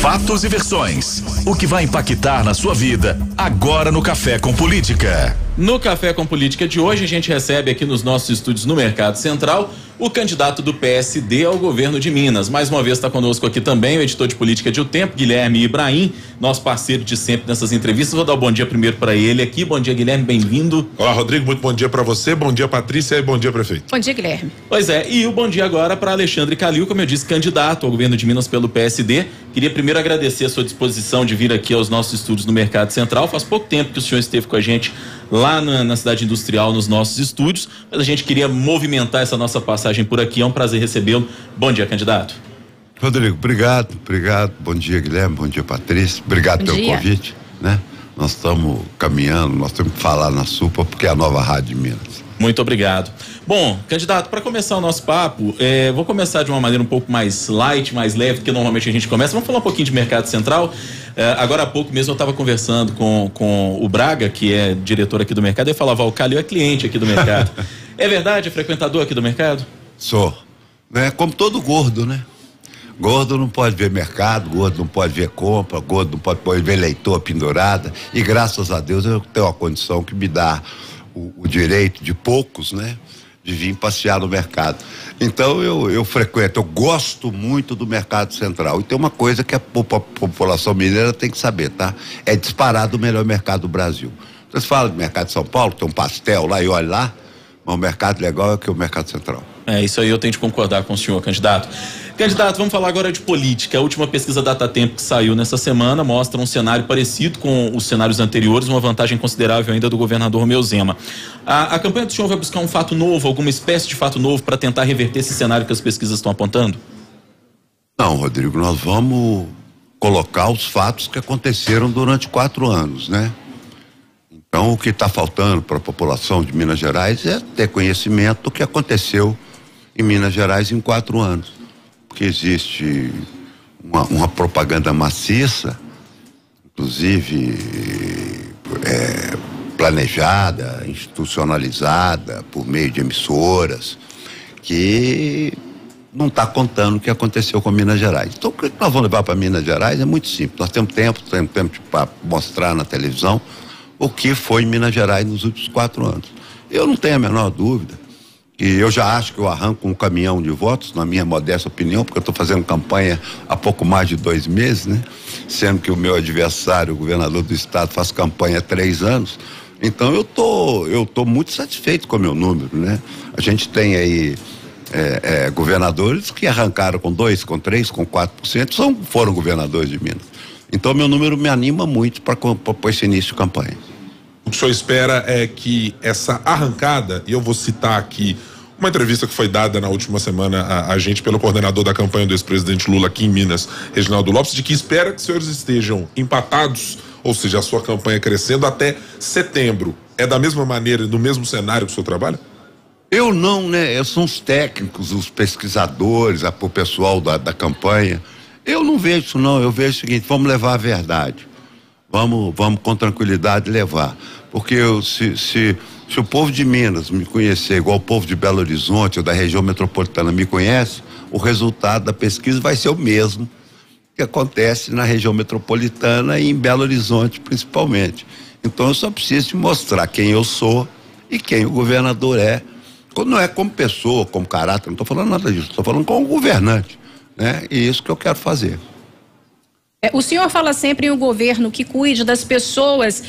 Fatos e versões. O que vai impactar na sua vida agora no Café com Política. No Café com Política de hoje, a gente recebe aqui nos nossos estúdios no Mercado Central o candidato do PSD ao governo de Minas. Mais uma vez está conosco aqui também o editor de política de O Tempo, Guilherme Ibrahim, nosso parceiro de sempre nessas entrevistas. Vou dar um bom dia primeiro para ele aqui. Bom dia, Guilherme, bem-vindo. Olá, Rodrigo, muito bom dia para você, bom dia, Patrícia, e bom dia, prefeito. Bom dia, Guilherme. Pois é, e o bom dia agora para Alexandre Calil, como eu disse, candidato ao governo de Minas pelo PSD. Queria primeiro agradecer a sua disposição de vir aqui aos nossos estúdios no Mercado Central. Faz pouco tempo que o senhor esteve com a gente lá na cidade industrial, nos nossos estúdios, mas a gente queria movimentar essa nossa passagem por aqui. É um prazer recebê-lo. Bom dia, candidato. Rodrigo, obrigado. Bom dia, Guilherme, bom dia, Patrícia. Obrigado pelo convite, né? Nós estamos caminhando, nós temos que falar na SUPA, porque é a nova rádio de Minas. Muito obrigado. Bom, candidato, para começar o nosso papo, vou começar de uma maneira um pouco mais light, mais leve, do que normalmente a gente começa. Vamos falar um pouquinho de Mercado Central. Agora há pouco mesmo eu estava conversando com o Braga, que é diretor aqui do mercado, e falava, o Calil é cliente aqui do mercado. É verdade? É frequentador aqui do mercado? Sou. É como todo gordo, né? Gordo não pode ver mercado, gordo não pode ver compra, gordo não pode ver leitor pendurada, e graças a Deus eu tenho uma condição que me dá o direito de poucos, né? De vir passear no mercado. Então eu frequento, eu gosto muito do Mercado Central. E tem uma coisa que a população mineira tem que saber, tá? É disparado o melhor mercado do Brasil. Vocês falam do Mercado de São Paulo, tem um pastel lá e olha lá, mas o mercado legal é que o Mercado Central. Isso aí eu tenho de concordar com o senhor, candidato. Candidato, vamos falar agora de política. A última pesquisa Datatempo que saiu nessa semana mostra um cenário parecido com os cenários anteriores, uma vantagem considerável ainda do governador Romeu Zema. A campanha do senhor vai buscar um fato novo, alguma espécie de fato novo para tentar reverter esse cenário que as pesquisas estão apontando? Não, Rodrigo, nós vamos colocar os fatos que aconteceram durante 4 anos, né? Então, o que está faltando para a população de Minas Gerais é ter conhecimento do que aconteceu em Minas Gerais em 4 anos. Porque existe uma propaganda maciça, inclusive planejada, institucionalizada por meio de emissoras, que não está contando o que aconteceu com Minas Gerais. Então, o que nós vamos levar para Minas Gerais é muito simples. Nós temos tempo para mostrar na televisão o que foi em Minas Gerais nos últimos 4 anos. Eu não tenho a menor dúvida que eu já acho que eu arranco um caminhão de votos, na minha modesta opinião, porque eu estou fazendo campanha há pouco mais de 2 meses, né? Sendo que o meu adversário, o governador do estado, faz campanha há 3 anos. Então eu tô muito satisfeito com o meu número, né? A gente tem aí governadores que arrancaram com 2%, com 3%, com 4%, foram governadores de Minas. Então meu número me anima muito para esse início de campanha. O que o senhor espera é que essa arrancada, e eu vou citar aqui uma entrevista que foi dada na última semana a gente pelo coordenador da campanha do ex-presidente Lula aqui em Minas, Reginaldo Lopes, de que espera que os senhores estejam empatados, ou seja, a sua campanha crescendo até setembro. É da mesma maneira, no mesmo cenário que o senhor trabalha? Eu não, né? São os técnicos, os pesquisadores, o pessoal da campanha. Eu não vejo isso não, eu vejo o seguinte, vamos levar a verdade. Vamos com tranquilidade levar. Porque se o povo de Minas me conhecer igual o povo de Belo Horizonte ou da região metropolitana me conhece, o resultado da pesquisa vai ser o mesmo que acontece na região metropolitana e em Belo Horizonte principalmente. Então eu só preciso te mostrar quem eu sou e quem o governador é. Não é como pessoa, como caráter, não estou falando nada disso, estou falando como governante, né? E isso que eu quero fazer. O senhor fala sempre em um governo que cuide das pessoas.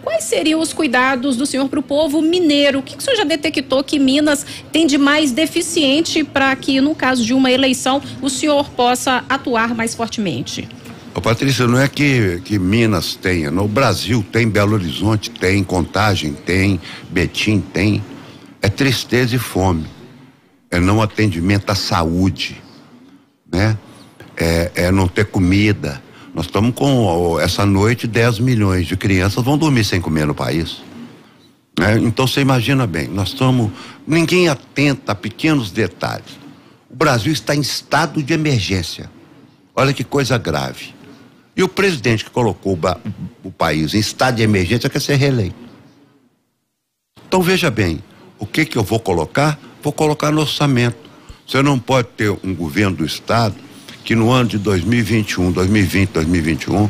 Quais seriam os cuidados do senhor para o povo mineiro? O que o senhor já detectou que Minas tem de mais deficiente para que, no caso de uma eleição, o senhor possa atuar mais fortemente? Patrícia, não é que Minas tenha, no Brasil tem, Belo Horizonte tem, Contagem tem, Betim tem. É tristeza e fome. É não atendimento à saúde, né? É não ter comida. Nós estamos com, essa noite, 10 milhões de crianças vão dormir sem comer no país, né? Então você imagina bem, ninguém atenta a pequenos detalhes. O Brasil está em estado de emergência. Olha que coisa grave. E o presidente que colocou o país em estado de emergência quer ser reeleito. Então veja bem, o que eu vou colocar? Vou colocar no orçamento. Você não pode ter um governo do estado que no ano de 2021, 2020, 2021,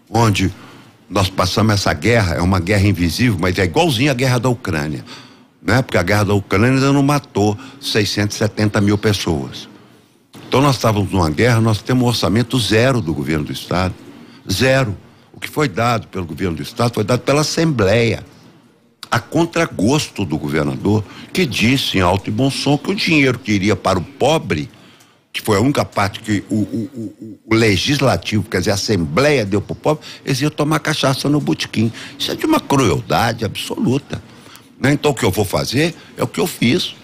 onde nós passamos essa guerra, é uma guerra invisível, mas é igualzinho a guerra da Ucrânia, né? Porque a guerra da Ucrânia ainda não matou 670 mil pessoas. Então nós estávamos numa guerra, nós temos um orçamento zero do governo do estado, zero. O que foi dado pelo governo do estado foi dado pela Assembleia, a contragosto do governador, que disse em alto e bom som que o dinheiro que iria para o pobre, que foi a única parte que o legislativo, quer dizer, a Assembleia deu para o pobre, eles iam tomar cachaça no botequim. Isso é de uma crueldade absoluta, né? Então o que eu vou fazer é o que eu fiz: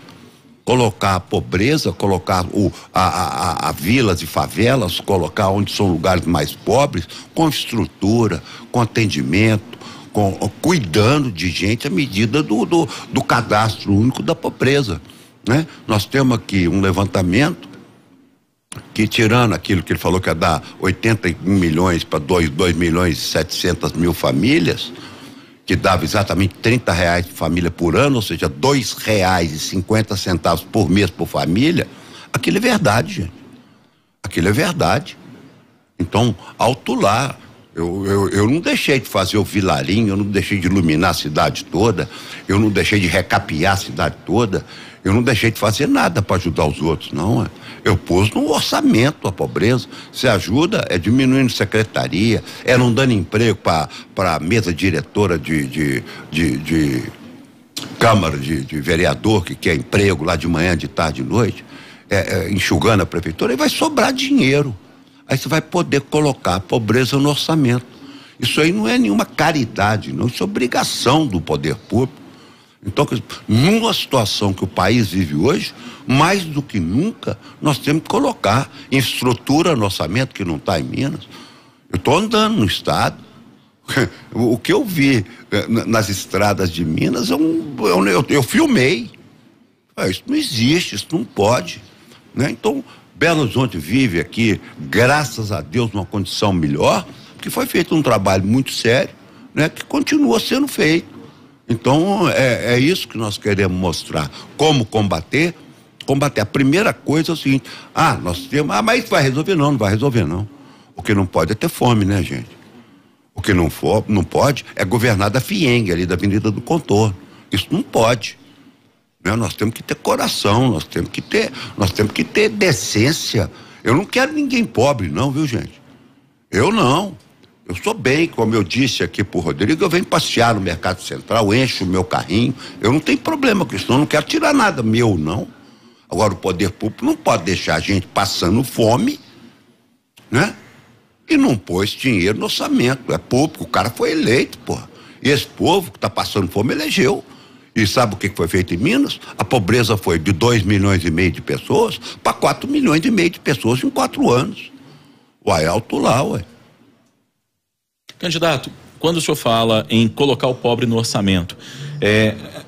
colocar a pobreza, colocar a vilas e favelas, colocar onde são lugares mais pobres, com estrutura, com atendimento, cuidando de gente à medida do cadastro único da pobreza, né? Nós temos aqui um levantamento que, tirando aquilo que ele falou que ia dar 81 milhões para 2 milhões e 700 mil famílias, que dava exatamente R$30 por família por ano, ou seja, R$2,50 por mês por família, aquilo é verdade, gente. Aquilo é verdade. Então, alto lá. Eu não deixei de fazer o vilarinho, eu não deixei de iluminar a cidade toda, eu não deixei de recapear a cidade toda, eu não deixei de fazer nada para ajudar os outros, não. Eu pus no orçamento a pobreza. Se ajuda, é diminuindo secretaria, é não dando emprego para a mesa diretora de Câmara de vereador que quer emprego lá de manhã, de tarde, de noite, enxugando a prefeitura, e vai sobrar dinheiro. Aí você vai poder colocar a pobreza no orçamento. Isso aí não é nenhuma caridade, não, isso é obrigação do poder público. Então, numa situação que o país vive hoje, mais do que nunca, nós temos que colocar infraestrutura no orçamento, que não está em Minas. Eu estou andando no estado, o que eu vi nas estradas de Minas, eu filmei. Isso não existe, isso não pode, né? Então, Belo Horizonte vive aqui, graças a Deus, numa condição melhor, porque foi feito um trabalho muito sério, né, que continua sendo feito. Então, é isso que nós queremos mostrar. Como combater? A primeira coisa é o seguinte: nós temos, mas isso vai resolver? Não vai resolver, não. O que não pode é ter fome, né, gente? O que não pode é governar da FIENG, ali da Avenida do Contorno. Isso não pode. Nós temos que ter coração, nós temos que ter decência. Eu não quero ninguém pobre, não, viu, gente? Eu não. Eu sou bem, como eu disse aqui pro Rodrigo, eu venho passear no Mercado Central, encho o meu carrinho, eu não tenho problema com isso, eu não quero tirar nada meu, não. Agora, o poder público não pode deixar a gente passando fome, né? E não pôs dinheiro no orçamento, é público, o cara foi eleito, porra. E esse povo que tá passando fome elegeu. E sabe o que foi feito em Minas? A pobreza foi de 2,5 milhões de pessoas para 4,5 milhões de pessoas em 4 anos. Uai, alto lá, ué. Candidato, quando o senhor fala em colocar o pobre no orçamento,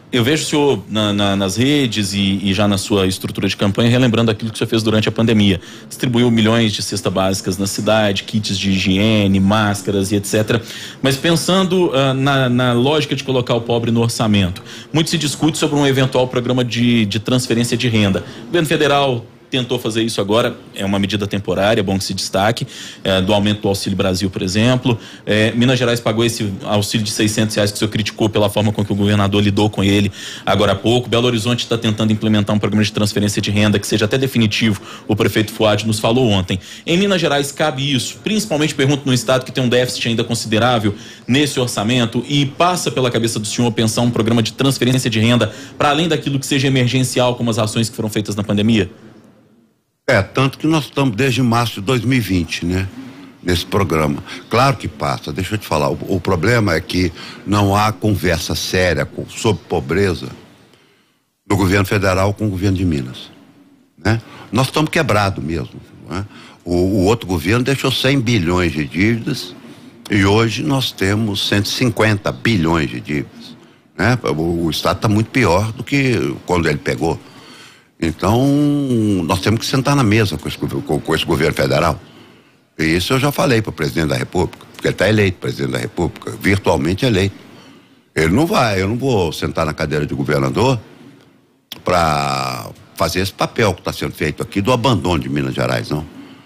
eu vejo o senhor nas redes e já na sua estrutura de campanha relembrando aquilo que o senhor fez durante a pandemia. Distribuiu milhões de cestas básicas na cidade, kits de higiene, máscaras e etc. Mas pensando na lógica de colocar o pobre no orçamento, muito se discute sobre um eventual programa de transferência de renda. O governo federal tentou fazer isso agora, é uma medida temporária, é bom que se destaque, do aumento do Auxílio Brasil, por exemplo. Minas Gerais pagou esse auxílio de R$600 que o senhor criticou pela forma com que o governador lidou com ele agora há pouco. Belo Horizonte está tentando implementar um programa de transferência de renda que seja até definitivo, o prefeito Fuad nos falou ontem. Em Minas Gerais cabe isso, principalmente pergunto no estado que tem um déficit ainda considerável nesse orçamento, e passa pela cabeça do senhor pensar um programa de transferência de renda para além daquilo que seja emergencial, como as ações que foram feitas na pandemia? Tanto que nós estamos desde março de 2020, né? Nesse programa. Claro que passa, deixa eu te falar, o problema é que não há conversa séria sobre pobreza do governo federal com o governo de Minas, né? Nós estamos quebrados mesmo, né? O outro governo deixou 100 bilhões de dívidas e hoje nós temos 150 bilhões de dívidas, né? O estado está muito pior do que quando ele pegou. Então, nós temos que sentar na mesa com esse governo federal. E isso eu já falei para o presidente da República, porque ele está eleito, presidente da República, virtualmente eleito. Ele não vai, eu não vou sentar na cadeira de governador para fazer esse papel que está sendo feito aqui do abandono de Minas Gerais, não.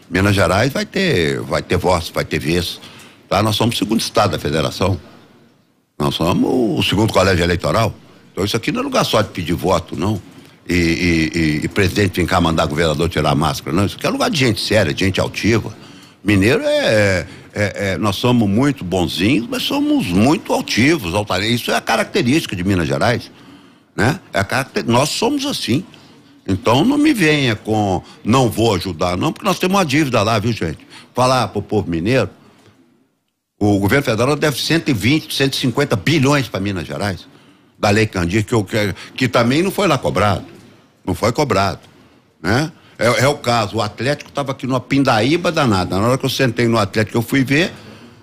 Minas Gerais vai ter voz, vai ter vez, tá? Nós somos o segundo estado da federação. Nós somos o segundo colégio eleitoral. Então isso aqui não é lugar só de pedir voto, não. E presidente vem cá mandar governador tirar a máscara, não. Isso aqui é lugar de gente séria, de gente altiva. Mineiro nós somos muito bonzinhos, mas somos muito altivos, altareiros. Isso é a característica de Minas Gerais, né? Nós somos assim. Então não me venha com não vou ajudar, não, porque nós temos uma dívida lá, viu, gente? Falar pro povo mineiro, o governo federal deve 120, 150 bilhões para Minas Gerais, da Lei Candir, que também não foi lá cobrado. Não foi cobrado, né? É o caso, o Atlético estava aqui numa pindaíba danada. Na hora que eu sentei no Atlético, eu fui ver,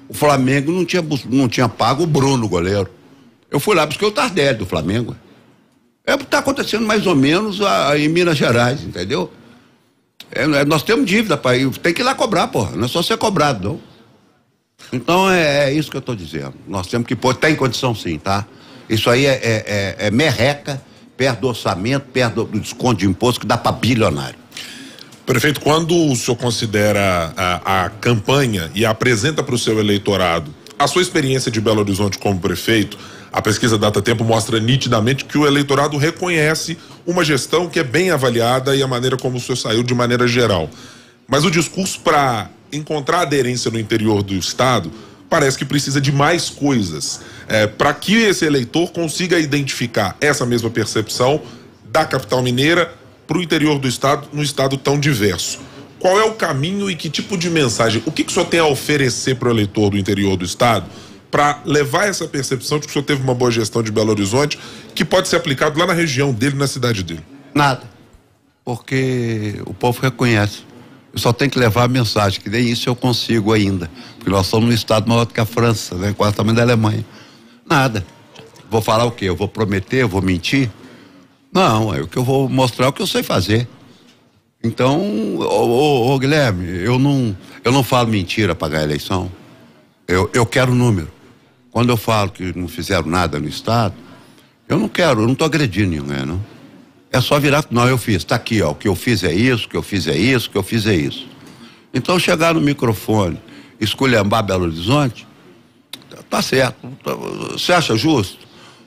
o Flamengo não tinha pago o Bruno, goleiro. Eu fui lá, busquei o Tardelli do Flamengo. É o que está acontecendo mais ou menos em Minas Gerais, entendeu? Nós temos dívida, pai, tem que ir lá cobrar, porra, não é só ser cobrado, não. Então é isso que eu estou dizendo. Nós temos que pôr, tem condição sim, tá? Isso aí é merreca, perto do orçamento, perto do desconto de imposto que dá para bilionário. Prefeito, quando o senhor considera a campanha e apresenta para o seu eleitorado a sua experiência de Belo Horizonte como prefeito, a pesquisa Datatempo mostra nitidamente que o eleitorado reconhece uma gestão que é bem avaliada e a maneira como o senhor saiu de maneira geral. Mas o discurso para encontrar aderência no interior do estado parece que precisa de mais coisas para que esse eleitor consiga identificar essa mesma percepção da capital mineira para o interior do estado, num estado tão diverso. Qual é o caminho e que tipo de mensagem, o que o senhor tem a oferecer para o eleitor do interior do estado para levar essa percepção de que o senhor teve uma boa gestão de Belo Horizonte que pode ser aplicado lá na região dele, na cidade dele? Nada, porque o povo reconhece. Eu só tenho que levar a mensagem, que nem isso eu consigo ainda, porque nós somos um estado maior do que a França, né? Quase o tamanho da Alemanha. Nada. Vou falar o quê? Eu vou prometer, eu vou mentir? Não, o que eu vou mostrar é o que eu sei fazer. Então, ô Guilherme, eu não falo mentira para ganhar a eleição. Eu quero número. Quando eu falo que não fizeram nada no estado, eu não estou agredindo ninguém, não. É só virar, não, eu fiz, tá aqui, ó, o que eu fiz é isso, o que eu fiz é isso, o que eu fiz é isso. Então, chegar no microfone, esculhambar Belo Horizonte, tá certo. Você acha justo?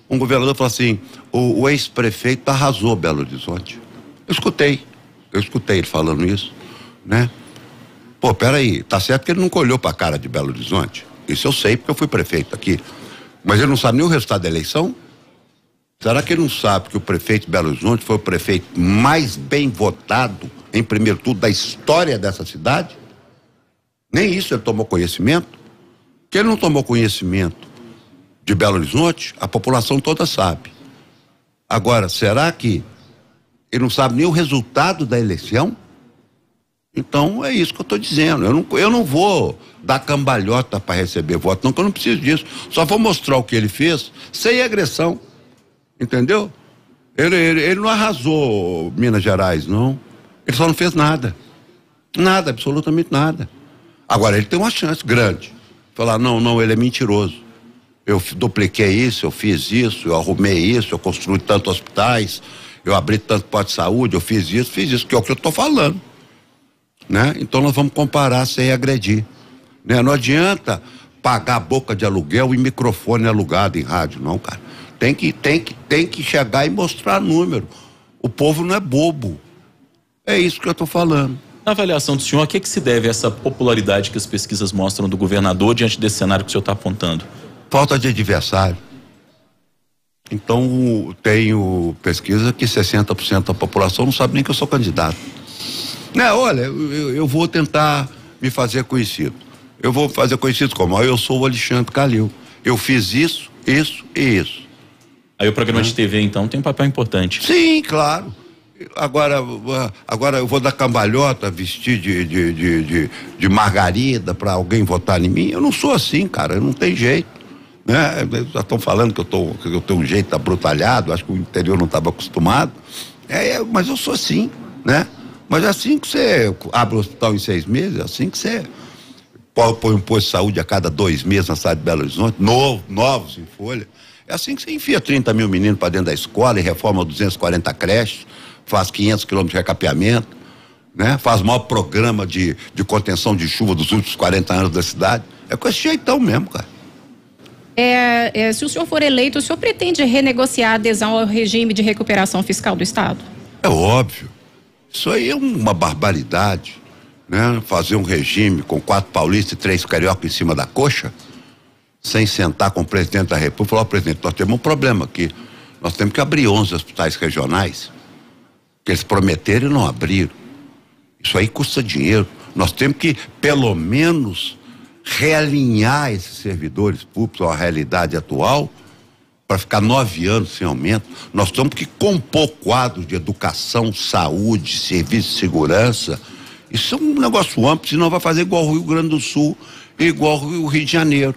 Um governador falou assim, o ex-prefeito arrasou Belo Horizonte. Eu escutei ele falando isso, né? Pô, peraí, tá certo que ele nunca olhou pra cara de Belo Horizonte. Isso eu sei, porque eu fui prefeito aqui. Mas ele não sabe nem o resultado da eleição? Será que ele não sabe que o prefeito de Belo Horizonte foi o prefeito mais bem votado, em primeiro turno, da história dessa cidade? Nem isso ele tomou conhecimento. Que ele não tomou conhecimento de Belo Horizonte, a população toda sabe. Agora, será que ele não sabe nem o resultado da eleição? Então é isso que eu estou dizendo. Eu não vou dar cambalhota para receber voto, não, que eu não preciso disso. Só vou mostrar o que ele fez sem agressão. Entendeu? Ele não arrasou Minas Gerais, não. Ele só não fez nada. Nada, absolutamente nada. Agora, ele tem uma chance grande. Falar, não, ele é mentiroso. Eu dupliquei isso, eu fiz isso, eu arrumei isso, eu construí tantos hospitais, eu abri tanto posto de saúde, eu fiz isso, que é o que eu estou falando. Né? Então nós vamos comparar sem agredir. Né? Não adianta pagar boca de aluguel e microfone alugado em rádio, não, cara. Tem que chegar e mostrar número. O povo não é bobo. É isso que eu estou falando. Na avaliação do senhor, a que se deve essa popularidade que as pesquisas mostram do governador diante desse cenário que o senhor está apontando? Falta de adversário. Então, tenho pesquisa que 60% da população não sabe nem que eu sou candidato. Né, olha, eu vou tentar me fazer conhecido. Eu vou fazer conhecido como? Eu sou o Alexandre Calil. Eu fiz isso e isso. Aí o programa de TV, então, tem um papel importante. Sim, claro. Agora eu vou dar cambalhota, vestir de margarida para alguém votar em mim? Eu não sou assim, cara, não tem jeito. Né? Já estão falando que eu tenho um jeito abrutalhado, acho que o interior não estava acostumado. Mas eu sou assim, né? Mas é assim que você abre o hospital em 6 meses, é assim que você põe um posto de saúde a cada 2 meses na cidade de Belo Horizonte, novos em folha. É assim que você enfia 30 mil meninos para dentro da escola e reforma 240 creches, faz 500 quilômetros de recapeamento, né? Faz o maior programa de contenção de chuva dos últimos 40 anos da cidade. É com esse jeitão mesmo, cara. Se o senhor for eleito, o senhor pretende renegociar a adesão ao regime de recuperação fiscal do Estado? É óbvio. Isso aí é uma barbaridade, né? Fazer um regime com 4 paulistas e 3 carioca em cima da coxa, sem sentar com o presidente da República e falar: presidente, nós temos um problema aqui. Nós temos que abrir 11 hospitais regionais, que eles prometeram e não abriram. Isso aí custa dinheiro. Nós temos que, pelo menos, realinhar esses servidores públicos à realidade atual, para ficar 9 anos sem aumento. Nós temos que compor quadros de educação, saúde, serviço de segurança. Isso é um negócio amplo, senão vai fazer igual o Rio Grande do Sul e igual o Rio de Janeiro.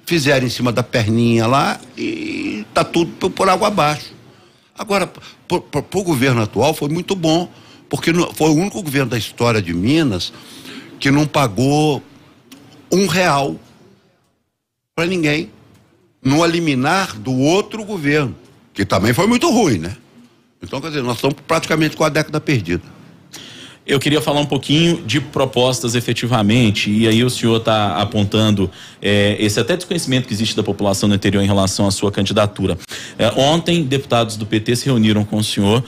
Fizeram em cima da perninha lá e tá tudo por água abaixo. Agora, pro governo atual foi muito bom, porque foi o único governo da história de Minas que não pagou R$1 para ninguém, no liminar do outro governo, que também foi muito ruim, né? Então, quer dizer, nós estamos praticamente com a década perdida. Eu queria falar um pouquinho de propostas efetivamente, e aí o senhor está apontando esse até desconhecimento que existe da população no interior em relação à sua candidatura. Ontem, deputados do PT se reuniram com o senhor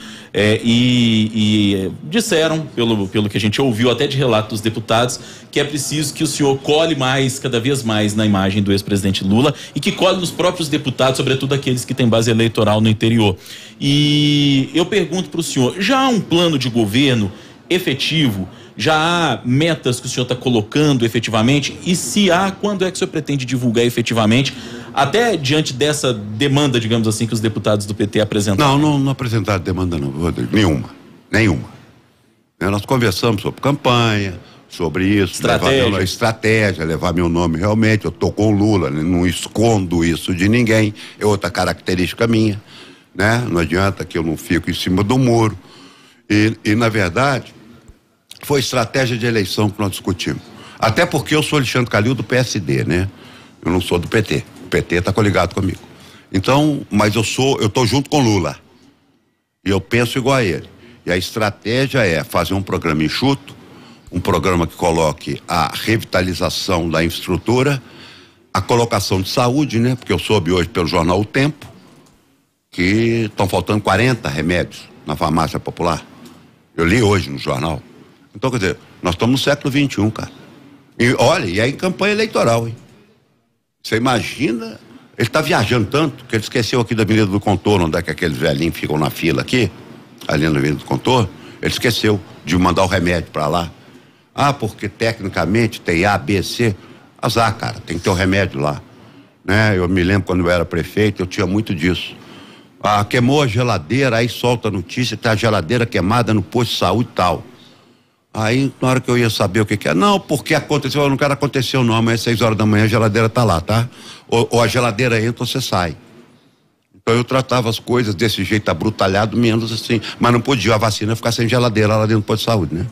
e disseram, pelo que a gente ouviu até de relato dos deputados, que é preciso que o senhor cole mais, cada vez mais, na imagem do ex-presidente Lula e que cole nos próprios deputados, sobretudo aqueles que têm base eleitoral no interior. E eu pergunto para o senhor, já há um plano de governo efetivo? Já há metas que o senhor está colocando efetivamente? E se há, quando é que o senhor pretende divulgar efetivamente, até diante dessa demanda, digamos assim, que os deputados do PT apresentaram? Não apresentaram demanda não, Rodrigo, nenhuma. Nós conversamos sobre campanha, sobre isso, estratégia, levar meu nome realmente. Eu tô com o Lula, né? Não escondo isso de ninguém, é outra característica minha, né? Não adianta que eu não fico em cima do muro. E na verdade, foi estratégia de eleição que nós discutimos. Até porque eu sou Alexandre Calil do PSD, né? Eu não sou do PT. O PT tá coligado comigo. Então, mas eu tô junto com Lula. E eu penso igual a ele. E a estratégia é fazer um programa enxuto, um programa que coloque a revitalização da infraestrutura, a colocação de saúde, né? Porque eu soube hoje pelo jornal O Tempo que estão faltando 40 remédios na farmácia popular. Eu li hoje no jornal. Então, quer dizer, nós estamos no século XXI, cara. E olha, e é em campanha eleitoral, hein? Você imagina, ele tá viajando tanto que ele esqueceu aqui da Avenida do Contorno, onde é que aqueles velhinhos ficam na fila aqui, ali na Avenida do Contorno, ele esqueceu de mandar o remédio para lá. Ah, porque tecnicamente tem A, B, C. Azar, cara, tem que ter o remédio lá, né? Eu me lembro quando eu era prefeito, eu tinha muito disso. Ah, queimou a geladeira, aí solta a notícia, tá a geladeira queimada no posto de saúde e tal. Aí, na hora que eu ia saber o que é, não, porque aconteceu, eu não quero aconteceu não, amanhã às 6 horas da manhã a geladeira tá lá, tá? Ou a geladeira entra ou você sai. Então eu tratava as coisas desse jeito abrutalhado, menos assim, mas não podia a vacina ficar sem geladeira lá dentro do posto de saúde, né?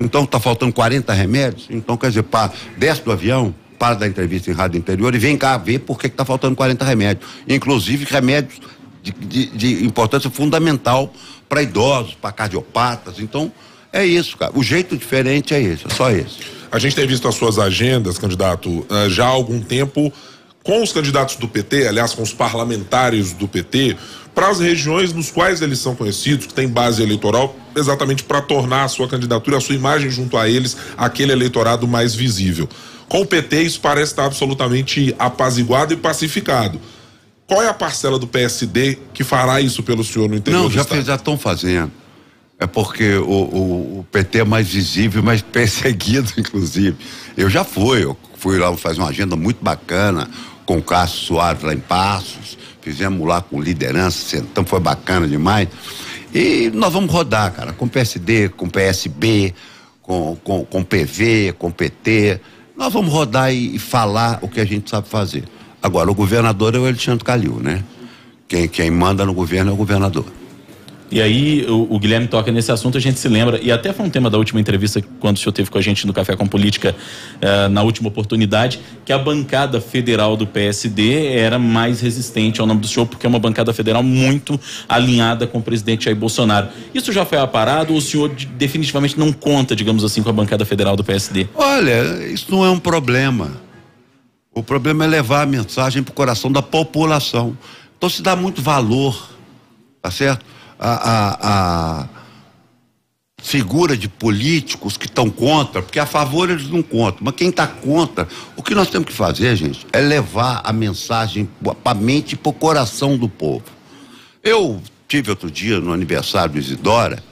Então tá faltando 40 remédios, então quer dizer, desce do avião, para da entrevista em rádio interior e vem cá ver por que tá faltando 40 remédios, inclusive remédios de importância fundamental para idosos, para cardiopatas. Então é isso, cara, o jeito diferente é esse, é só esse. A gente tem visto as suas agendas, candidato, já há algum tempo com os candidatos do PT, aliás, com os parlamentares do PT, para as regiões nos quais eles são conhecidos, que tem base eleitoral, exatamente para tornar a sua candidatura, a sua imagem junto a eles, aquele eleitorado mais visível. Com o PT isso parece estar absolutamente apaziguado e pacificado. Qual é a parcela do PSD que fará isso pelo senhor no interior do estado? Já estão fazendo. É porque o PT é mais visível, mais perseguido, inclusive. Eu fui lá fazer uma agenda muito bacana com o Cássio Soares lá em Passos, fizemos lá com liderança, sentamos, foi bacana demais. E nós vamos rodar, cara, com PSD, com PSB, com PV, com PT. Nós vamos rodar e falar o que a gente sabe fazer. Agora, o governador é o Alexandre Calil, né? Quem manda no governo é o governador. E aí o Guilherme toca nesse assunto, a gente se lembra, e até foi um tema da última entrevista quando o senhor teve com a gente no Café com Política, na última oportunidade, que a bancada federal do PSD era mais resistente ao nome do senhor, porque é uma bancada federal muito alinhada com o presidente Jair Bolsonaro. Isso já foi aparado ou o senhor definitivamente não conta, digamos assim, com a bancada federal do PSD? Olha, isso não é um problema. O problema é levar a mensagem para o coração da população. Então se dá muito valor, tá certo? A figura de políticos que estão contra, porque a favor eles não contam, mas quem está contra, o que nós temos que fazer, gente, é levar a mensagem para a mente e para o coração do povo. Eu tive outro dia no aniversário do Isidora,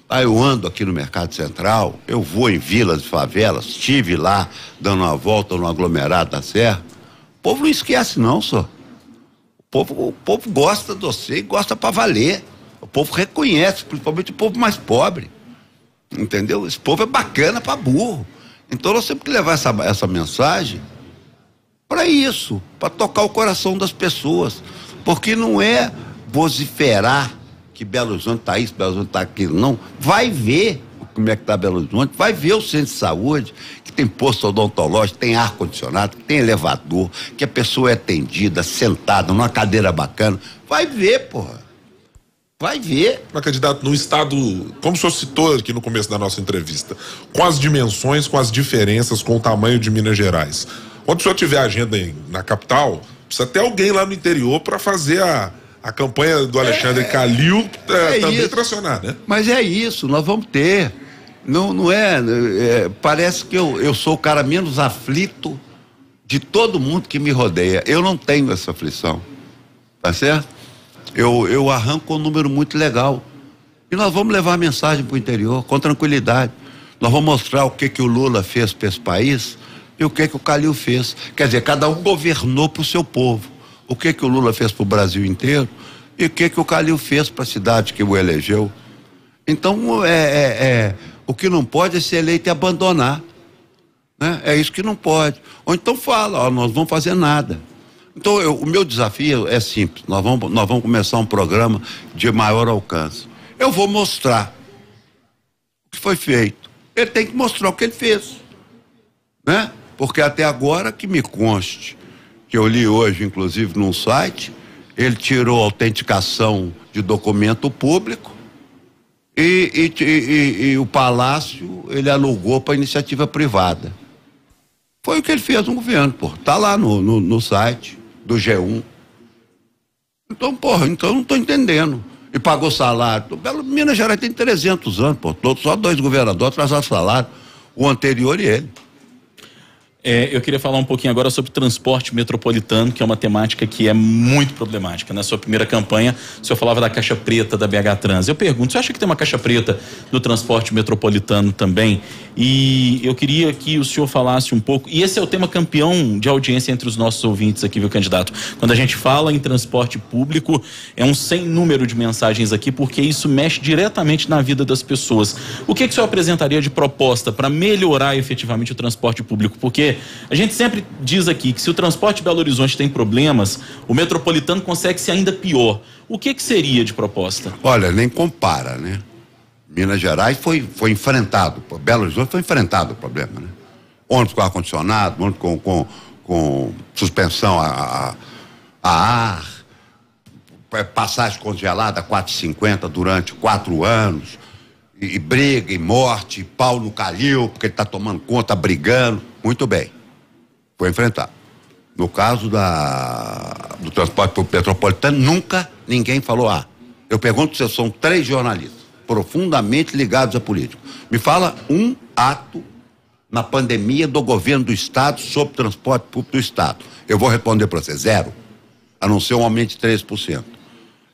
aí eu ando aqui no Mercado Central, eu vou em vilas e favelas, estive lá dando uma volta no aglomerado da Serra. O povo não esquece não, só. O povo gosta de você e gosta para valer. O povo reconhece, principalmente o povo mais pobre. Entendeu? Esse povo é bacana para burro. Então nós temos que levar essa mensagem para isso, para tocar o coração das pessoas. Porque não é vociferar que Belo Horizonte tá isso, Belo Horizonte tá aquilo, não. Vai ver como é que tá Belo Horizonte, vai ver o centro de saúde, que tem posto odontológico, tem ar-condicionado, que tem elevador, que a pessoa é atendida, sentada, numa cadeira bacana. Vai ver, porra. Vai ver. Mas, candidato, no estado, como o senhor citou aqui no começo da nossa entrevista, com as dimensões, com as diferenças, com o tamanho de Minas Gerais, quando o senhor tiver agenda na capital, precisa ter alguém lá no interior para fazer a campanha do Alexandre Calil também tracionar, né? Mas é isso, nós vamos ter. Não parece que eu sou o cara menos aflito de todo mundo que me rodeia. Eu não tenho essa aflição, tá certo? Eu arranco um número muito legal. E nós vamos levar a mensagem para o interior, com tranquilidade. Nós vamos mostrar o que o Lula fez para esse país e o que o Calil fez. Quer dizer, cada um governou para o seu povo. O que o Lula fez para o Brasil inteiro e o que o Calil fez para a cidade que o elegeu. Então, o que não pode é ser eleito e abandonar. Né? É isso que não pode. Ou então fala, ó, nós vamos fazer nada. Então, o meu desafio é simples. Nós vamos começar um programa de maior alcance. Eu vou mostrar o que foi feito. Ele tem que mostrar o que ele fez. Né? Porque até agora, que me conste, que eu li hoje, inclusive, num site, ele tirou a autenticação de documento público e o Palácio ele alugou para iniciativa privada. Foi o que ele fez no governo, pô. Tá lá no site do G1. Então, porra, então eu não tô entendendo. E pagou salário. Minas Gerais tem 300 anos, pô. Só 2 governadores atrasaram salário. O anterior e ele. Eu queria falar um pouquinho agora sobre transporte metropolitano, que é uma temática que é muito problemática. Na sua primeira campanha, o senhor falava da caixa preta da BH Trans. Eu pergunto, você acha que tem uma caixa preta do transporte metropolitano também? E eu queria que o senhor falasse um pouco, e esse é o tema campeão de audiência entre os nossos ouvintes aqui, viu, candidato? Quando a gente fala em transporte público, é um sem número de mensagens aqui, porque isso mexe diretamente na vida das pessoas. O que o senhor apresentaria de proposta para melhorar efetivamente o transporte público? Porque a gente sempre diz aqui que se o transporte de Belo Horizonte tem problemas, o metropolitano consegue ser ainda pior. O que seria de proposta? Olha, nem compara, né? Minas Gerais foi enfrentado, Belo Horizonte foi enfrentado o problema, né? Ônibus com ar-condicionado, ônibus com suspensão a ar, passagem congelada 4,50 durante 4 anos, e briga, e morte, e pau no Calil, porque ele está tomando conta, brigando. Muito bem, foi enfrentado. No caso do transporte metropolitano, nunca ninguém falou. Eu pergunto se são 3 jornalistas profundamente ligados à política. Me fala um ato na pandemia do governo do estado sobre transporte público do estado. Eu vou responder para você, 0, a não ser um aumento de 3%.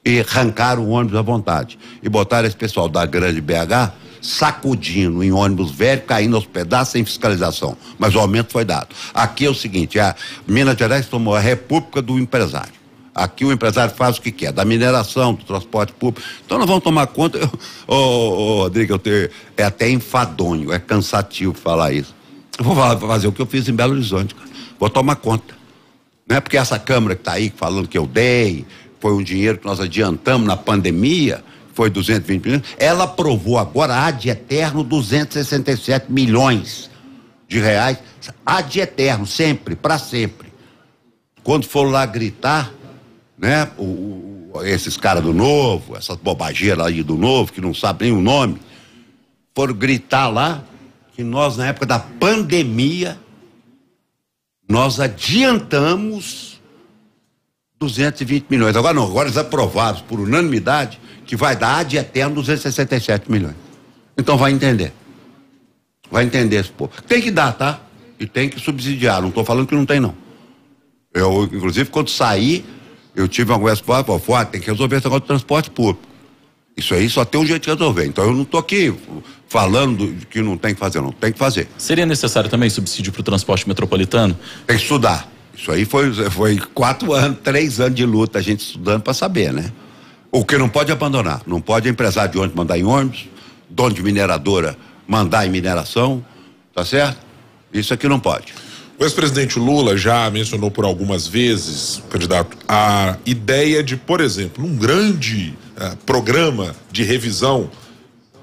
E arrancaram o ônibus à vontade e botaram esse pessoal da grande BH sacudindo em ônibus velho, caindo aos pedaços sem fiscalização, mas o aumento foi dado. Aqui é o seguinte, Minas Gerais tomou a república do empresário. Aqui o empresário faz o que quer, da mineração, do transporte público. Então nós vamos tomar conta. Rodrigo, é até enfadonho, é cansativo falar isso. Eu vou fazer o que eu fiz em Belo Horizonte, cara. Vou tomar conta. Não é porque essa Câmara que está aí falando que eu dei, foi um dinheiro que nós adiantamos na pandemia, foi 220 milhões, ela aprovou agora ad eterno 267 milhões de reais, ad eterno, sempre, para sempre. Quando foram lá gritar, né, esses caras do Novo, essas bobageiras aí do Novo, que não sabem nem o nome, foram gritar lá que nós, na época da pandemia, nós adiantamos 220 milhões. Agora não, agora eles aprovaram por unanimidade que vai dar ad eterno 267 milhões. Então vai entender. Vai entender esse povo. Tem que dar, tá? E tem que subsidiar. Não estou falando que não tem, não. Eu, inclusive, quando saí, eu tive uma conversa com o Fábio, tem que resolver esse negócio do transporte público. Isso aí só tem um jeito de resolver. Então eu não estou aqui falando de que não tem que fazer, não. Tem que fazer. Seria necessário também subsídio para o transporte metropolitano? Tem que estudar. Isso aí foi 4 anos, 3 anos de luta, a gente estudando para saber, né? O que não pode abandonar. Não pode empresário de ônibus mandar em ônibus, dono de mineradora mandar em mineração, tá certo? Isso aqui não pode. O ex-presidente Lula já mencionou por algumas vezes, candidato, a ideia de, por exemplo, um grande programa de revisão,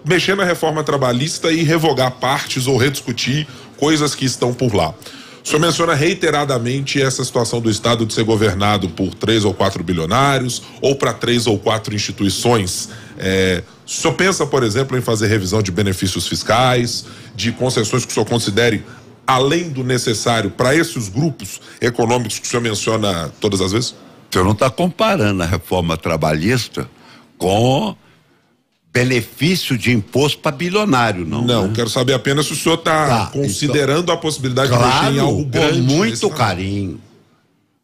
mexer na reforma trabalhista e revogar partes ou rediscutir coisas que estão por lá. O senhor menciona reiteradamente essa situação do Estado de ser governado por 3 ou 4 bilionários ou para 3 ou 4 instituições. O senhor pensa, por exemplo, em fazer revisão de benefícios fiscais, de concessões que o senhor considere além do necessário para esses grupos econômicos que o senhor menciona todas as vezes? O senhor não está comparando a reforma trabalhista com benefício de imposto para bilionário, não? Não, né? Quero saber apenas se o senhor está considerando então, a possibilidade de mexer em algo grande. Com muito carinho.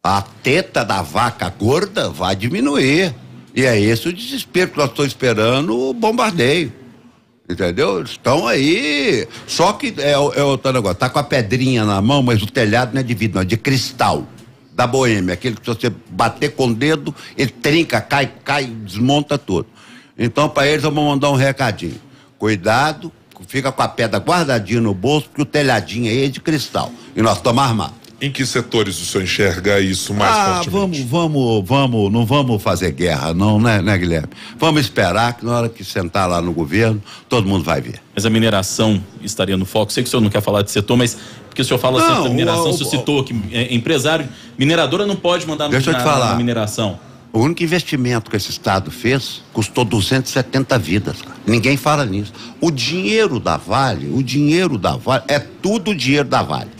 A teta da vaca gorda vai diminuir. E é esse o desespero que nós estamos esperando, o bombardeio. Entendeu? Eles estão aí. Só que é outro negócio. Tá com a pedrinha na mão, mas o telhado não é de vidro, não, é de cristal. Da Boêmia. Aquele que se você bater com o dedo, ele trinca, cai, desmonta todo. Então, para eles, eu vou mandar um recadinho. Cuidado, fica com a pedra guardadinha no bolso, porque o telhadinho aí é de cristal. E nós estamos armados. Em que setores o senhor enxerga isso mais fortemente? Não vamos fazer guerra, não, né, Guilherme? Vamos esperar que na hora que sentar lá no governo, todo mundo vai ver. Mas a mineração estaria no foco? Sei que o senhor não quer falar de setor, mas porque o senhor fala sempre da mineração, citou que empresário, mineradora não pode mandar na mineração. O único investimento que esse Estado fez custou 270 vidas. Cara. Ninguém fala nisso. O dinheiro da Vale é tudo o dinheiro da Vale.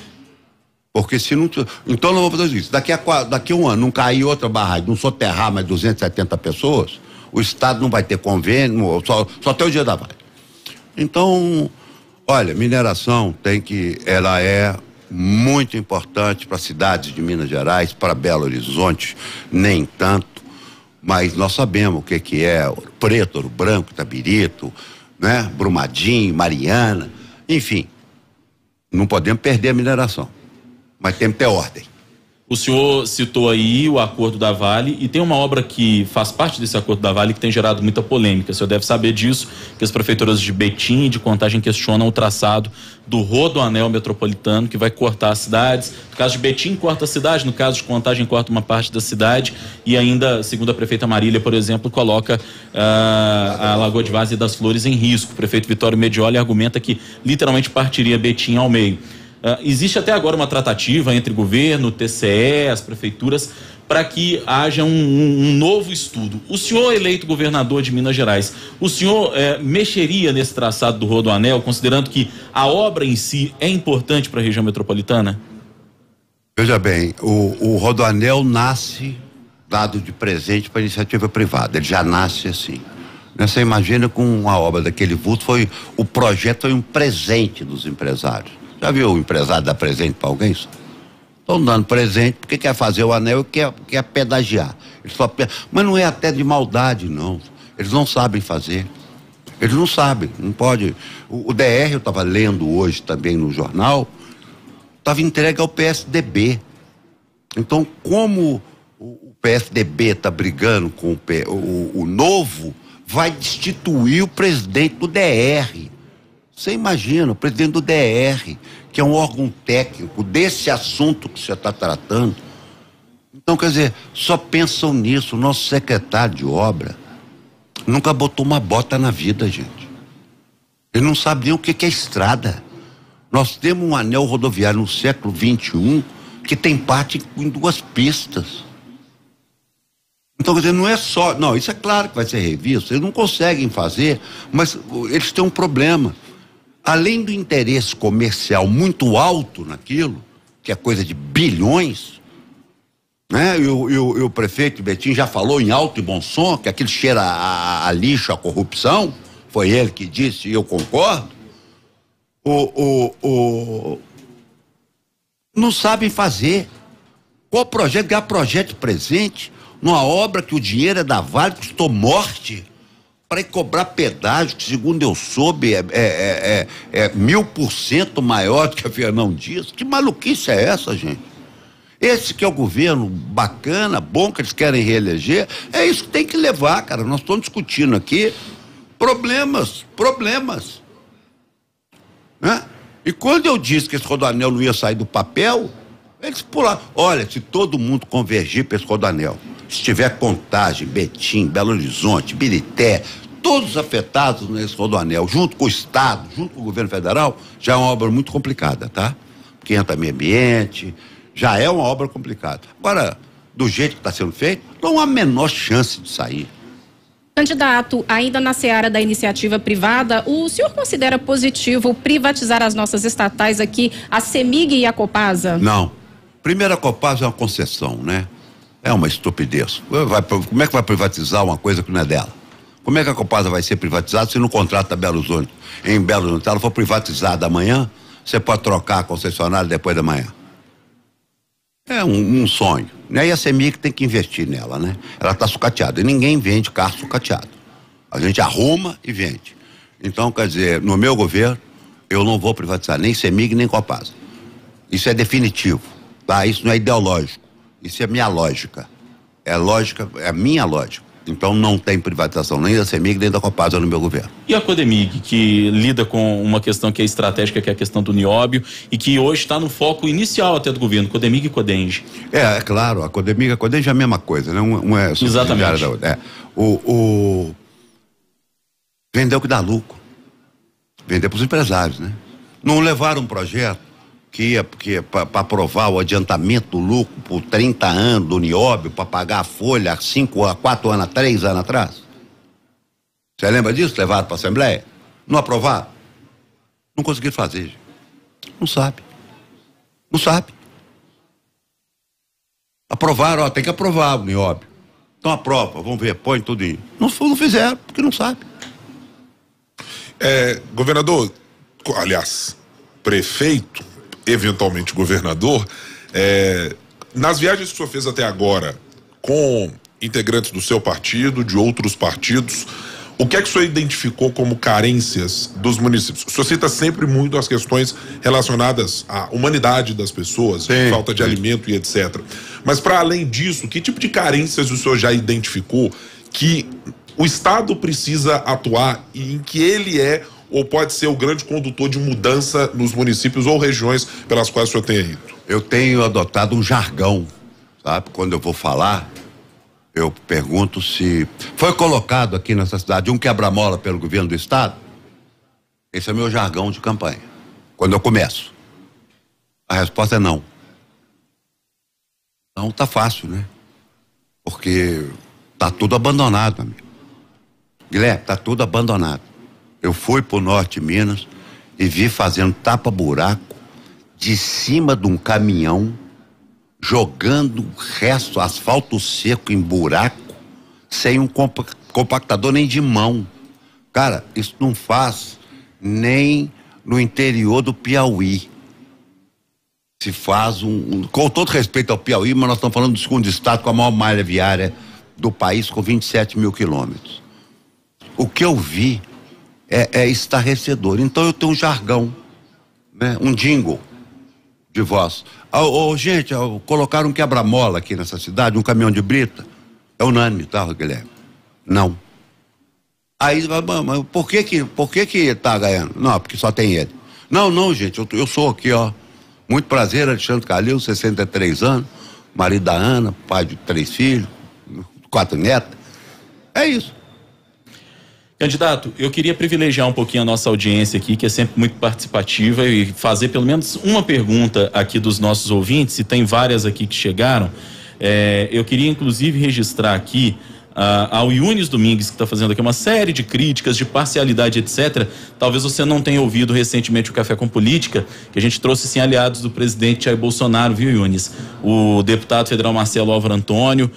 Porque se não... Então não vou fazer isso. Daqui a um ano não cair outra barragem, não soterrar mais 270 pessoas, o Estado não vai ter convênio, só tem o dinheiro da Vale. Então, olha, mineração ela é muito importante para cidades de Minas Gerais, para Belo Horizonte, nem tanto, mas nós sabemos o que é Ouro Preto, Ouro Branco, Itabirito, né? Brumadinho, Mariana, enfim, não podemos perder a mineração, mas temos que ter ordem. O senhor citou aí o acordo da Vale e tem uma obra que faz parte desse acordo da Vale que tem gerado muita polêmica. O senhor deve saber disso, que as prefeituras de Betim e de Contagem questionam o traçado do Rodoanel Metropolitano, que vai cortar as cidades. No caso de Betim, corta a cidade, no caso de Contagem, corta uma parte da cidade e ainda, segundo a prefeita Marília, por exemplo, coloca a Lagoa de Várzea das Flores em risco. O prefeito Vitório Medioli argumenta que literalmente partiria Betim ao meio. Existe até agora uma tratativa entre governo, TCE, as prefeituras, para que haja um novo estudo. O senhor eleito governador de Minas Gerais, o senhor mexeria nesse traçado do Rodoanel, considerando que a obra em si é importante para a região metropolitana? Veja bem, o Rodoanel nasce dado de presente para iniciativa privada, ele já nasce assim. Você imagina com uma obra daquele vulto, o projeto foi um presente dos empresários. Já viu o empresário dar presente para alguém? Estão dando presente porque quer fazer o anel e quer pedagiar. Mas não é até de maldade, não. Eles não sabem fazer. Eles não sabem, não pode. O DR, eu estava lendo hoje também no jornal, estava entregue ao PSDB. Então, como o PSDB está brigando com o Novo, vai destituir o presidente do DR. Você imagina, o presidente do DR, que é um órgão técnico desse assunto que você está tratando. Então, quer dizer, só pensam nisso. O nosso secretário de obra, Nunca botou uma bota na vida, gente. Ele não sabe nem o que é estrada. Nós temos um anel rodoviário no século XXI que tem parte em 2 pistas. Então, quer dizer, não é só... Não, isso é claro que vai ser revisto. Eles não conseguem fazer, mas eles têm um problema. Além do interesse comercial muito alto naquilo, que é coisa de bilhões, né? E o prefeito Betinho já falou em alto e bom som que aquilo cheira a lixo, a corrupção. Foi ele que disse, e eu concordo. Não sabem fazer. Qual projeto? Ganhar projeto presente numa obra que o dinheiro é da Vale, custou morte, para cobrar pedágio, que segundo eu soube é 1000% maior do que a Fernão Dias. Que maluquice é essa, gente? Esse que é o governo bacana, bom, que eles querem reeleger, é isso que tem que levar, cara. Nós estamos discutindo aqui problemas, né? E quando eu disse que esse Rodoanel não ia sair do papel, eles pularam. Olha, se todo mundo convergir para esse Rodoanel, se tiver Contagem, Betim, Belo Horizonte, Birité, todos afetados nesse Rodoanel, junto com o Estado, junto com o governo federal, já é uma obra muito complicada, tá? Porque entra meio ambiente, já é uma obra complicada. Agora, do jeito que está sendo feito, não há a menor chance de sair. Candidato, ainda na seara da iniciativa privada, o senhor considera positivo privatizar as nossas estatais aqui, a CEMIG e a Copasa? Não. Primeiro, a Copasa é uma concessão, né? É uma estupidez. Como é que vai privatizar uma coisa que não é dela? Como é que a Copasa vai ser privatizada se no contrato da Belo Horizonte, em Belo Horizonte, ela for privatizada amanhã, você pode trocar a concessionária depois da manhã? É um sonho. E aí a CEMIG tem que investir nela, né? Ela está sucateada. E ninguém vende carro sucateado. A gente arruma e vende. Então, quer dizer, no meu governo, eu não vou privatizar nem CEMIG nem Copasa. Isso é definitivo, tá? Isso não é ideológico. Isso é minha lógica. É lógica, é minha lógica. Então não tem privatização nem da CEMIG nem da Copasa no meu governo. E a Codemig, que lida com uma questão que é estratégica, que é a questão do nióbio, e que hoje está no foco inicial até do governo, Codemig e Codenge. É claro, a Codemig e a Codenge é a mesma coisa, né? Um é exatamente. Da outra. Vendeu que dá lucro. Vender para os empresários, né? Não levaram um projeto que ia para aprovar o adiantamento do lucro por 30 anos do nióbio, para pagar a folha há 4 anos, 3 anos atrás? Você lembra disso? Levaram para a Assembleia? Não aprovaram? Não conseguiram fazer, gente. Não sabe. Aprovaram, ó, tem que aprovar o nióbio. Então aprova, vamos ver, põe tudo em. Não fizeram, porque não sabe. Governador, aliás, prefeito, eventualmente governador, nas viagens que o senhor fez até agora com integrantes do seu partido, de outros partidos, o que é que o senhor identificou como carências dos municípios? O senhor cita sempre muito as questões relacionadas à humanidade das pessoas, sim, falta de alimento e etc. Mas para além disso, que tipo de carências o senhor já identificou que o Estado precisa atuar e em que ele é ou pode ser o grande condutor de mudança nos municípios ou regiões pelas quais o senhor tenha ido? Eu tenho adotado um jargão, sabe? Quando eu vou falar, eu pergunto se foi colocado aqui nessa cidade um quebra-mola pelo governo do Estado. Esse é meu jargão de campanha. Quando eu começo, a resposta é não. Não tá fácil, né? Porque tá tudo abandonado, amigo. Guilherme, tá tudo abandonado. Eu fui pro norte de Minas e vi fazendo tapa-buraco de cima de um caminhão, jogando resto, asfalto seco em buraco, sem um compactador nem de mão. Cara, isso não faz nem no interior do Piauí. Se faz com todo respeito ao Piauí, mas nós estamos falando do segundo estado com a maior malha viária do país, com 27 mil quilômetros. O que eu vi é estarrecedor. Então eu tenho um jargão, né? Um jingle de voz. Gente, colocaram um quebra-mola aqui nessa cidade, um caminhão de brita. É unânime, tá, Guilherme? Não. Aí, mas por que tá ganhando? Não, porque só tem ele. Não, gente, eu sou aqui, ó. Muito prazer, Alexandre Calil, 63 anos, marido da Ana, pai de 3 filhos, 4 netas. É isso. Candidato, eu queria privilegiar um pouquinho a nossa audiência aqui, que é sempre muito participativa, e fazer pelo menos uma pergunta aqui dos nossos ouvintes, e tem várias aqui que chegaram. Eu queria inclusive registrar aqui ao Yunis Domingues, que está fazendo aqui uma série de críticas, de parcialidade, etc. Talvez você não tenha ouvido recentemente o Café com Política, que a gente trouxe sim aliados do presidente Jair Bolsonaro, viu, Yunis? O deputado federal Marcelo Álvaro Antônio,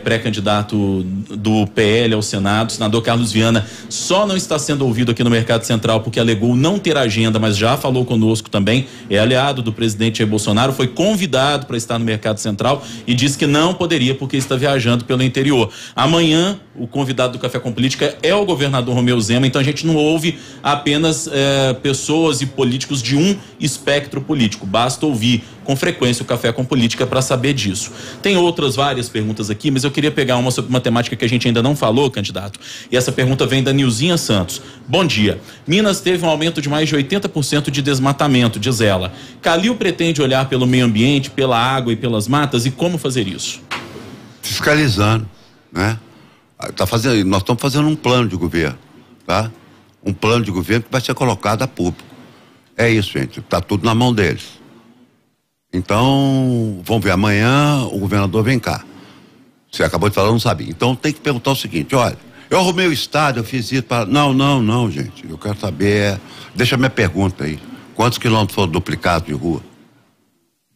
pré-candidato do PL ao Senado, o senador Carlos Viana, só não está sendo ouvido aqui no Mercado Central porque alegou não ter agenda, mas já falou conosco também, é aliado do presidente Jair Bolsonaro, foi convidado para estar no Mercado Central e disse que não poderia porque está viajando pelo interior. Amanhã, o convidado do Café com Política é o governador Romeu Zema, então a gente não ouve apenas pessoas e políticos de um espectro político, basta ouvir com frequência o Café com Política para saber disso. Tem outras várias perguntas aqui, mas eu queria pegar uma sobre uma temática que a gente ainda não falou, candidato, e essa pergunta vem da Nilzinha Santos. Bom dia. Minas teve um aumento de mais de 80% de desmatamento, diz ela. Calil pretende olhar pelo meio ambiente, pela água e pelas matas, e como fazer isso? Fiscalizando, né? Nós estamos fazendo um plano de governo, tá? Um plano de governo que vai ser colocado a público. É isso, gente, tá tudo na mão deles. Então, vamos ver, amanhã o governador vem cá. Você acabou de falar, eu não sabia. Então tem que perguntar o seguinte, olha, eu arrumei o estado, eu fiz isso para... Não, gente, eu quero saber, deixa a minha pergunta aí, quantos quilômetros foram duplicados de rua?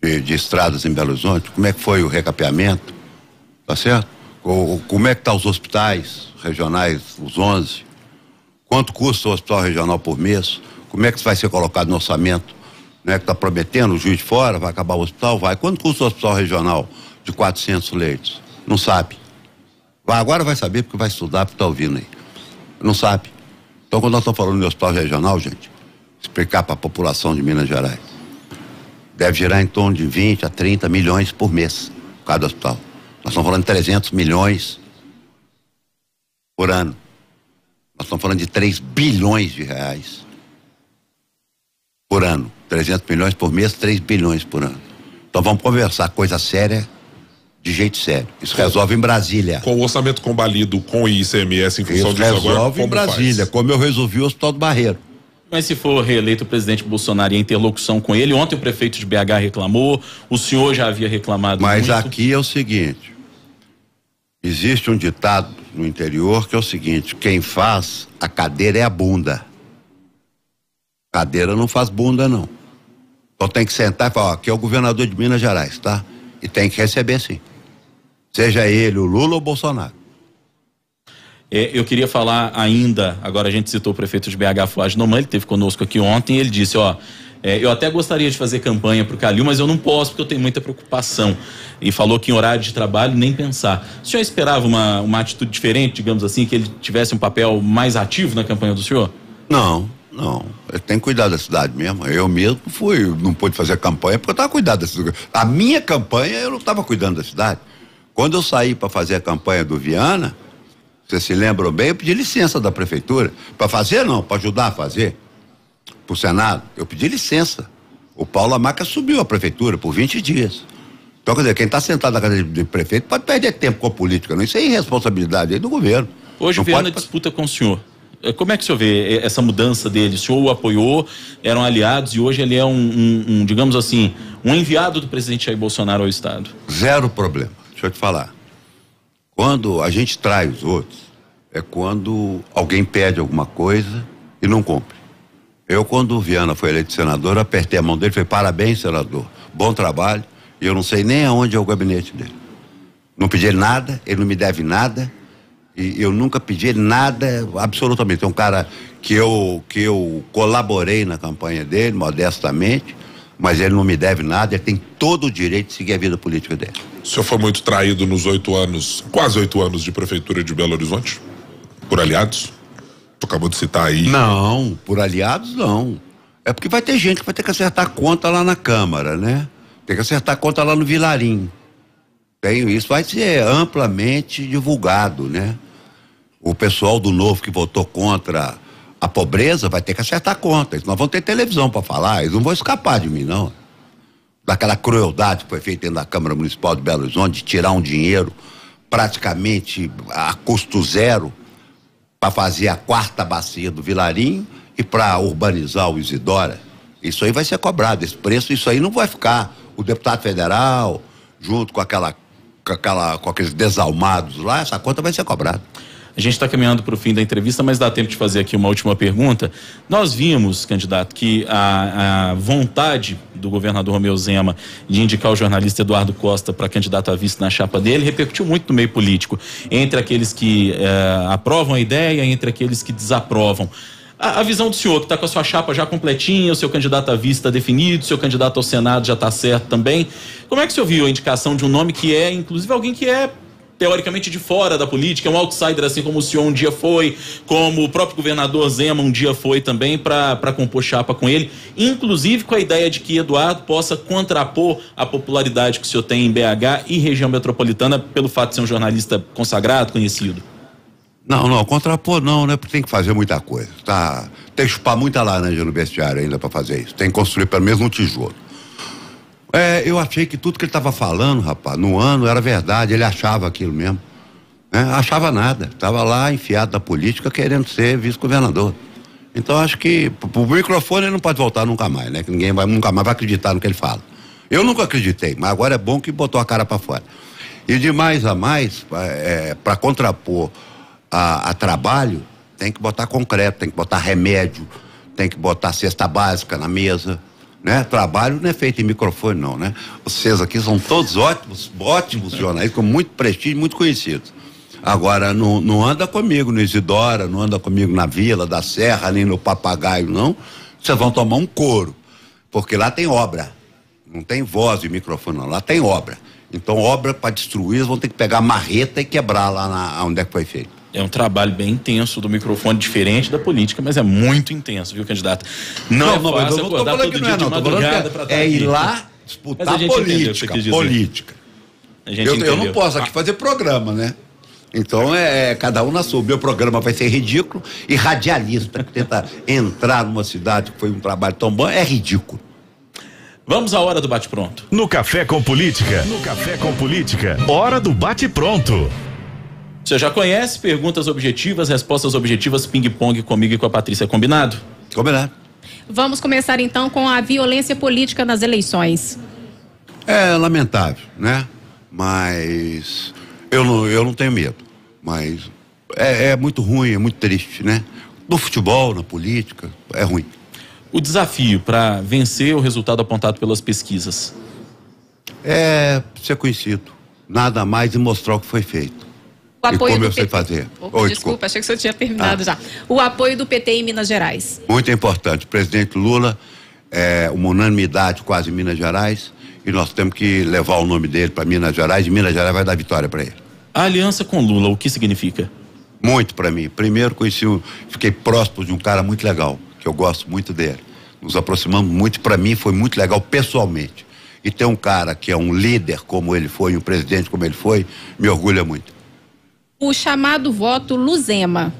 De estradas em Belo Horizonte? Como é que foi o recapeamento? Tá certo? Como é que tá os hospitais regionais, os 11? Quanto custa o hospital regional por mês? Como é que vai ser colocado no orçamento? Né, que está prometendo, o Juiz de Fora, vai acabar o hospital? Vai. Quanto custa o hospital regional de 400 leitos? Não sabe. Agora vai saber porque vai estudar, porque está ouvindo aí. Não sabe. Então, quando nós estamos falando de hospital regional, gente, explicar para a população de Minas Gerais, deve gerar em torno de 20 a 30 milhões por mês, cada hospital. Nós estamos falando de 300 milhões por ano. Nós estamos falando de 3 bilhões de reais por ano. 300 milhões por mês, 3 bilhões por ano. Então vamos conversar, coisa séria, de jeito sério. Isso resolve em Brasília. Com o orçamento combalido com o ICMS em função disso agora, resolve em Brasília, como eu resolvi o Hospital do Barreiro. Mas se for reeleito o presidente Bolsonaro e a interlocução com ele, ontem o prefeito de BH reclamou, o senhor já havia reclamado Mas muito. Aqui é o seguinte, existe um ditado no interior que é o seguinte, quem faz a cadeira é a bunda. Cadeira não faz bunda, não. Então tem que sentar e falar, ó, aqui é o governador de Minas Gerais, tá? E tem que receber sim. Seja ele o Lula ou o Bolsonaro. Eu queria falar ainda, agora a gente citou o prefeito de BH, Flávio Noman, ele esteve conosco aqui ontem e ele disse, eu até gostaria de fazer campanha para o Calil, mas eu não posso porque eu tenho muita preocupação. E falou que em horário de trabalho nem pensar. O senhor esperava uma atitude diferente, digamos assim, que ele tivesse um papel mais ativo na campanha do senhor? Não, ele tem que cuidar da cidade mesmo. Eu mesmo não pude fazer campanha porque eu estava cuidando da cidade. A minha campanha eu não estava cuidando da cidade. Quando eu saí para fazer a campanha do Viana, vocês se lembram bem, eu pedi licença da prefeitura. Para fazer não, para ajudar a fazer. Para o Senado, eu pedi licença. O Paulo Amaca subiu a prefeitura por 20 dias. Então, quer dizer, quem está sentado na cadeira de prefeito pode perder tempo com a política, não? Isso é irresponsabilidade aí do governo. Hoje o Viana disputa com o senhor. Como é que o senhor vê essa mudança dele? O senhor o apoiou, eram aliados e hoje ele é digamos assim, um enviado do presidente Jair Bolsonaro ao Estado. Zero problema. Deixa eu te falar. Quando a gente trai os outros, é quando alguém pede alguma coisa e não cumpre. Eu, quando o Viana foi eleito senador, eu apertei a mão dele e falei, parabéns, senador, bom trabalho, e eu não sei nem aonde é o gabinete dele. Não pedi ele nada, ele não me deve nada, e eu nunca pedi ele nada, absolutamente. É um cara que eu colaborei na campanha dele, modestamente, mas ele não me deve nada, ele tem todo o direito de seguir a vida política dele. O senhor foi muito traído nos 8 anos, quase 8 anos de prefeitura de Belo Horizonte? Por aliados? Tu acabou de citar aí. Não, por aliados não. É porque vai ter gente que vai ter que acertar a conta lá na Câmara, né? Tem que acertar a conta lá no Vilarim. Isso vai ser amplamente divulgado, né? O pessoal do Novo que votou contra a pobreza vai ter que acertar a conta. Nós vamos ter televisão para falar, eles não vão escapar de mim, não. Daquela crueldade que foi feita dentro da Câmara Municipal de Belo Horizonte, de tirar um dinheiro praticamente a custo zero para fazer a 4ª bacia do Vilarinho e para urbanizar o Isidora. Isso aí vai ser cobrado, esse preço, isso aí não vai ficar. O deputado federal, junto com aqueles desalmados lá, essa conta vai ser cobrada. A gente está caminhando para o fim da entrevista, mas dá tempo de fazer aqui uma última pergunta. Nós vimos, candidato, que a vontade do governador Romeu Zema de indicar o jornalista Eduardo Costa para candidato a vice na chapa dele repercutiu muito no meio político, entre aqueles que aprovam a ideia, entre aqueles que desaprovam. A visão do senhor, que está com a sua chapa já completinha, o seu candidato a vice está definido, o seu candidato ao Senado já está certo também. Como é que o senhor viu a indicação de um nome que é, inclusive, alguém que é teoricamente de fora da política, é um outsider, assim como o senhor um dia foi, como o próprio governador Zema um dia foi também, para compor chapa com ele, inclusive com a ideia de que Eduardo possa contrapor a popularidade que o senhor tem em BH e região metropolitana pelo fato de ser um jornalista consagrado, conhecido? Não, contrapor não, né? Porque tem que fazer muita coisa, tá? Tem que chupar muita laranja no vestiário ainda para fazer isso, tem que construir pelo menos um tijolo. Eu achei que tudo que ele estava falando, rapaz, no ano era verdade, ele achava aquilo mesmo. Achava nada, estava lá enfiado na política querendo ser vice-governador. Então acho que o microfone ele não pode voltar nunca mais, né? Que ninguém nunca mais vai acreditar no que ele fala. Eu nunca acreditei, mas agora é bom que botou a cara para fora. E de mais a mais, para contrapor a trabalho, tem que botar concreto, tem que botar remédio, tem que botar cesta básica na mesa. Né? Trabalho não é feito em microfone não, né? Vocês aqui são todos ótimos jornalistas, com muito prestígio, muito conhecidos. Agora, não anda comigo no Isidora, não anda comigo na Vila da Serra, nem no Papagaio, não. Vocês vão tomar um couro, porque lá tem obra. Não tem voz de microfone, não. Lá tem obra. Então, obra para destruir, eles vão ter que pegar marreta e quebrar lá onde é que foi feito. É um trabalho bem intenso do microfone, diferente da política, mas é muito intenso, viu, candidato? Não é fácil acordar todo dia de madrugada para estar aqui. Ir lá disputar política. Eu não posso aqui fazer programa, né? Então cada um na sua. O meu programa vai ser ridículo e radialista que tenta entrar numa cidade que foi um trabalho tão bom é ridículo. Vamos à hora do bate-pronto. No Café com Política, hora do bate-pronto. Você já conhece? Perguntas objetivas, respostas objetivas, ping-pong comigo e com a Patrícia. Combinado? Combinado. Vamos começar então com a violência política nas eleições. É lamentável, né? Mas eu não tenho medo. Mas é muito ruim, é muito triste, né? No futebol, na política, é ruim. O desafio para vencer o resultado apontado pelas pesquisas? É ser conhecido. Nada mais e mostrar o que foi feito. O apoio e como do eu sei PT. fazer. Desculpa, achei que você tinha terminado já. O apoio do PT em Minas Gerais. Muito importante. O presidente Lula, uma unanimidade quase em Minas Gerais, e nós temos que levar o nome dele para Minas Gerais, e Minas Gerais vai dar vitória para ele. A aliança com Lula, o que significa? Muito para mim. Primeiro fiquei próximo de um cara muito legal, que eu gosto muito dele. Nos aproximamos muito, para mim foi muito legal pessoalmente. E ter um cara que é um líder como ele foi, um presidente como ele foi, me orgulha muito. O chamado voto Luzema.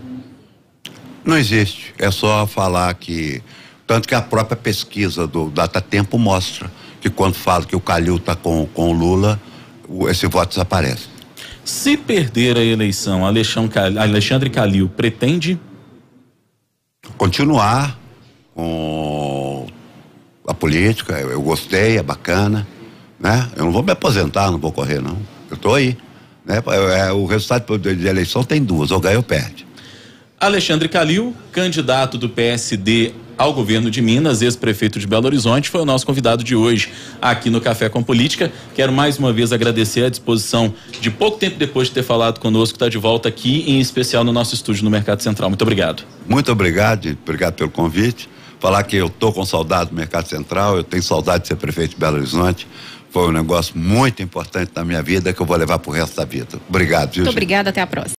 Não existe, é só falar que, tanto que a própria pesquisa do Datatempo mostra que quando fala que o Calil está com o Lula, esse voto desaparece. Se perder a eleição, Alexandre Calil pretende? Continuar com a política, eu gostei, é bacana, né? Eu não vou me aposentar, não vou correr não, eu estou aí. O resultado de eleição tem duas, ou ganha ou perde. Alexandre Calil, candidato do PSD ao governo de Minas, ex-prefeito de Belo Horizonte, foi o nosso convidado de hoje aqui no Café com Política. Quero mais uma vez agradecer a disposição de pouco tempo depois de ter falado conosco, está de volta aqui, em especial no nosso estúdio no Mercado Central. Muito obrigado. Muito obrigado pelo convite. Falar que eu tô com saudade do Mercado Central, eu tenho saudade de ser prefeito de Belo Horizonte. Foi um negócio muito importante na minha vida que eu vou levar pro resto da vida. Obrigado, viu, Muito obrigada, até a próxima.